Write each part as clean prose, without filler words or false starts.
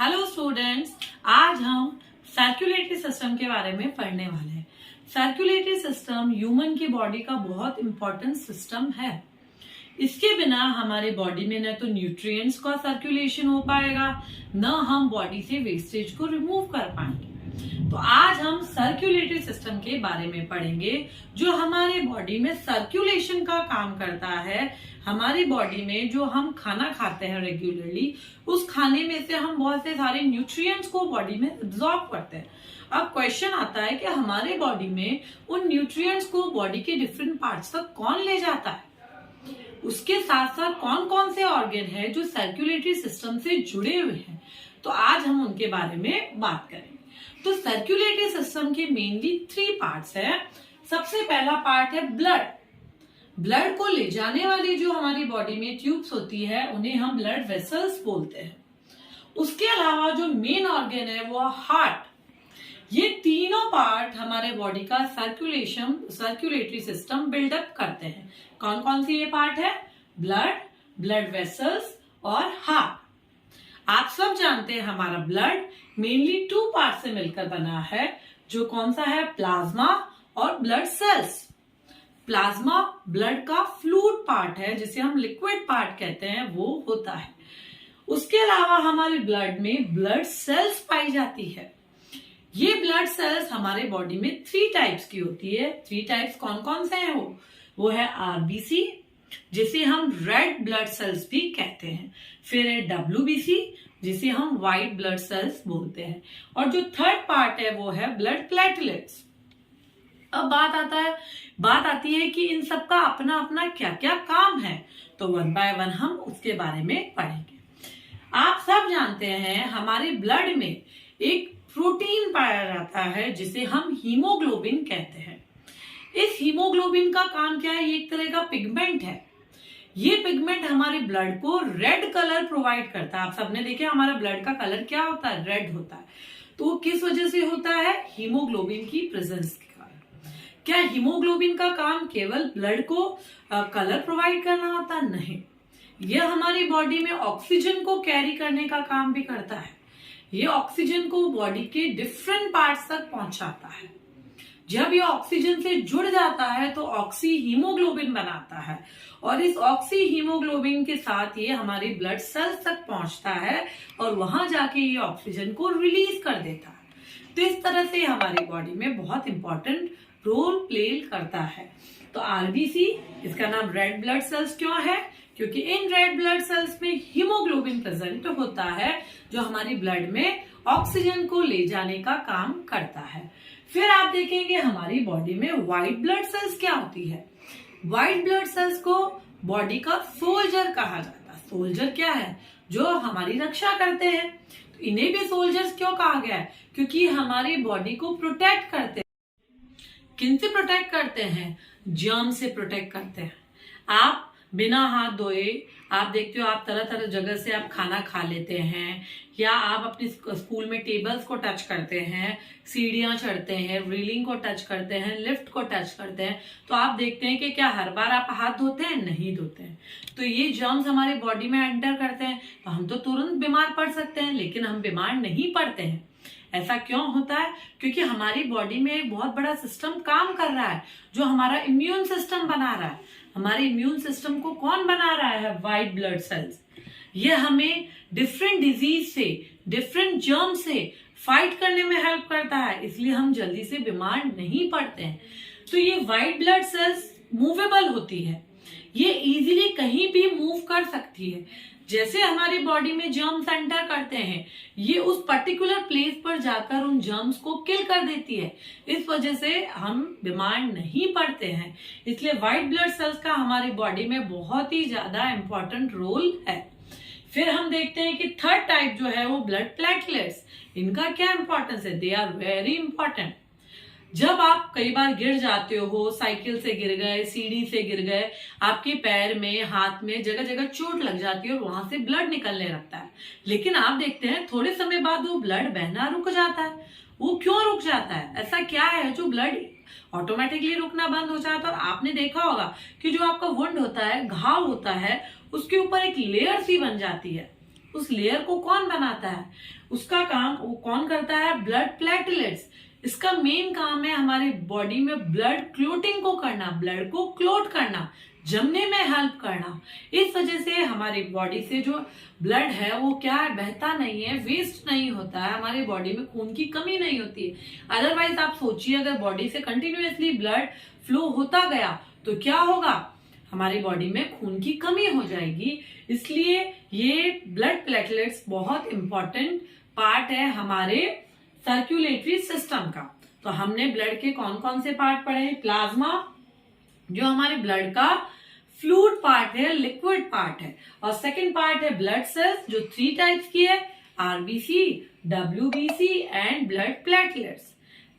Hello students, आज हम circulatory system के बारे में पढ़ने वाले हैं। सर्कुलेटरी सिस्टम ह्यूमन की बॉडी का बहुत इंपॉर्टेंट सिस्टम है। इसके बिना हमारे बॉडी में न तो न्यूट्रिएंट्स का सर्कुलेशन हो पाएगा, न हम बॉडी से वेस्टेज को रिमूव कर पाएंगे। तो आज हम सर्कुलेटरी सिस्टम के बारे में पढ़ेंगे, जो हमारे बॉडी में सर्कुलेशन का काम करता है। हमारी बॉडी में जो हम खाना खाते हैं रेगुलरली, उस खाने में से हम बहुत से सारे न्यूट्रिएंट्स को बॉडी में एब्जॉर्ब करते हैं। अब क्वेश्चन आता है कि हमारे बॉडी में उन न्यूट्रिएंट्स को बॉडी के डिफरेंट पार्ट्स तक कौन ले जाता है, उसके साथ साथ कौन कौन से ऑर्गन है जो सर्कुलेटरी सिस्टम से जुड़े हुए हैं। तो आज हम उनके बारे में बात करेंगे। तो सर्कुलेटरी सिस्टम के मेनली 3 पार्ट्स है। सबसे पहला पार्ट है ब्लड। ब्लड को ले जाने वाली जो हमारी बॉडी में ट्यूब्स होती है, उन्हें हम ब्लड वेसल्स बोलते हैं। उसके अलावा जो मेन ऑर्गन है वो हार्ट। ये तीनों पार्ट हमारे बॉडी का सर्कुलेटरी सिस्टम बिल्डअप करते हैं। कौन कौन सी ये पार्ट है? ब्लड, ब्लड वेसल्स और हार्ट। आप सब जानते हैं हमारा ब्लड मेनली 2 पार्ट से मिलकर बना है, जो कौन सा है? प्लाज्मा और ब्लड सेल्स। प्लाज्मा ब्लड का फ्लूइड पार्ट है, जिसे हम लिक्विड पार्ट कहते हैं, वो होता है। उसके अलावा हमारे ब्लड में ब्लड सेल्स पाई जाती है। ये ब्लड सेल्स हमारे बॉडी में 3 टाइप्स की होती है। 3 टाइप्स कौन कौन से हैं? वो है आरबीसी, जिसे हम रेड ब्लड सेल्स भी कहते हैं। फिर है डब्ल्यूबीसी, जिसे हम व्हाइट ब्लड सेल्स बोलते हैं। और जो थर्ड पार्ट है वो है ब्लड प्लेटलेट्स। अब बात आती है कि इन सब का अपना अपना क्या क्या काम है। तो 1 बाय 1 हम उसके बारे में पढ़ेंगे। आप सब जानते हैं हमारे ब्लड में एक प्रोटीन पाया जाता है, जिसे हम हीमोग्लोबिन कहते हैं। इस हीमोग्लोबिन का काम क्या है? ये एक तरह का पिगमेंट है। ये पिगमेंट हमारे ब्लड को रेड कलर प्रोवाइड करता है। आप सबने देखे हमारा ब्लड का कलर क्या होता है? रेड होता है। तो वो किस वजह से होता है? हीमोग्लोबिन की प्रेजेंस के कारण। क्या हीमोग्लोबिन का काम केवल ब्लड को कलर प्रोवाइड करना होता? नहीं, यह हमारी बॉडी में ऑक्सीजन को कैरी करने का काम भी करता है। ये ऑक्सीजन को बॉडी के डिफरेंट पार्ट्स तक पहुंचाता है। जब ये ऑक्सीजन से जुड़ जाता है तो ऑक्सी हीमोग्लोबिन बनाता है, और इस ऑक्सी हीमोग्लोबिन के साथ ये हमारी ब्लड सेल्स तक पहुंचता है और वहां जाके ये ऑक्सीजन को रिलीज कर देता है। तो इस तरह से हमारी बॉडी में बहुत इंपॉर्टेंट रोल प्ले करता है। तो आरबीसी, इसका नाम रेड ब्लड सेल्स क्यों है? क्योंकि इन रेड ब्लड सेल्स में हीमोग्लोबिन प्रेजेंट होता है, जो हमारी ब्लड में ऑक्सीजन को ले जाने का काम करता है। फिर आप देखेंगे हमारी बॉडी में व्हाइट ब्लड सेल्स क्या होती है। व्हाइट ब्लड सेल्स को बॉडी का सोल्जर कहा जाता है। सोल्जर क्या है? जो हमारी रक्षा करते हैं। तो इन्हें भी सोल्जर्स क्यों कहा गया है? क्योंकि हमारी बॉडी को प्रोटेक्ट करते हैं। किन से प्रोटेक्ट करते हैं? जर्म से प्रोटेक्ट करते हैं। आप बिना हाथ धोए, आप देखते हो आप तरह तरह जगह से आप खाना खा लेते हैं, या आप अपने स्कूल में टेबल्स को टच करते हैं, सीढ़ियां चढ़ते हैं, रेलिंग को टच करते हैं, लिफ्ट को टच करते हैं, तो आप देखते हैं कि क्या हर बार आप हाथ धोते हैं? नहीं धोते हैं। तो ये जर्म्स हमारे बॉडी में एंटर करते हैं, तो हम तो तुरंत बीमार पड़ सकते हैं, लेकिन हम बीमार नहीं पड़ते हैं। ऐसा क्यों होता है? क्योंकि हमारी बॉडी में एक बहुत बड़ा सिस्टम काम कर रहा है, जो हमारा इम्यून सिस्टम बना रहा है। हमारे इम्यून सिस्टम को कौन बना रहा है? White blood cells. ये हमें डिफरेंट डिजीज से, डिफरेंट जर्म से फाइट करने में हेल्प करता है, इसलिए हम जल्दी से बीमार नहीं पड़ते हैं। तो ये व्हाइट ब्लड सेल्स मूवेबल होती है, ये इजीली कहीं भी मूव कर सकती है। जैसे हमारी बॉडी में जर्म्स एंटर करते हैं, ये उस पर्टिकुलर प्लेस पर जाकर उन जर्म्स को किल कर देती है। इस वजह से हम बीमार नहीं पड़ते हैं। इसलिए व्हाइट ब्लड सेल्स का हमारी बॉडी में बहुत ही ज्यादा इंपॉर्टेंट रोल है। फिर हम देखते हैं कि थर्ड टाइप जो है वो ब्लड प्लेटलेट्स। इनका क्या इंपॉर्टेंस है? They are very important. जब आप कई बार गिर जाते हो, साइकिल से गिर गए, सीढ़ी से गिर गए, आपके पैर में, हाथ में जगह जगह चोट लग जाती है और वहां से ब्लड निकलने लगता है। लेकिन आप देखते हैं थोड़े समय बाद वो ब्लड बहना रुक जाता है। वो क्यों रुक जाता है? ऐसा क्या है जो ब्लड ऑटोमेटिकली रुकना बंद हो जाता है? और आपने देखा होगा कि जो आपका वुंड होता है, घाव होता है, उसके ऊपर एक लेयर सी बन जाती है। उस लेयर को कौन बनाता है? उसका काम वो कौन करता है? Blood platelets. इसका मेन काम है हमारी बॉडी में ब्लड क्लोटिंग को करना, ब्लड को क्लोट करना, जमने में हेल्प करना। इस वजह से हमारी बॉडी से जो ब्लड है वो क्या है, बहता नहीं है, वेस्ट नहीं होता है, हमारी बॉडी में खून की कमी नहीं होती है। अदरवाइज आप सोचिए अगर बॉडी से कंटिन्यूअसली ब्लड फ्लो होता गया तो क्या होगा, हमारी बॉडी में खून की कमी हो जाएगी। इसलिए ये ब्लड प्लेटलेट्स बहुत इंपॉर्टेंट पार्ट है हमारे सर्कुलेटरी सिस्टम का। तो हमने ब्लड के कौन कौन से पार्ट पढ़े? प्लाज्मा जो हमारे ब्लड का फ्लूइड पार्ट है, लिक्विड पार्ट है, और सेकंड पार्ट है ब्लड सेल्स जो 3 टाइप्स की है, RBC, WBC and blood platelets.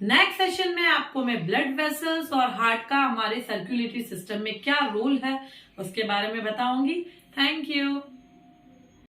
Next session में आपको मैं ब्लड वेसल्स और हार्ट का हमारे सर्कुलेटरी सिस्टम में क्या रोल है उसके बारे में बताऊंगी। Thank you.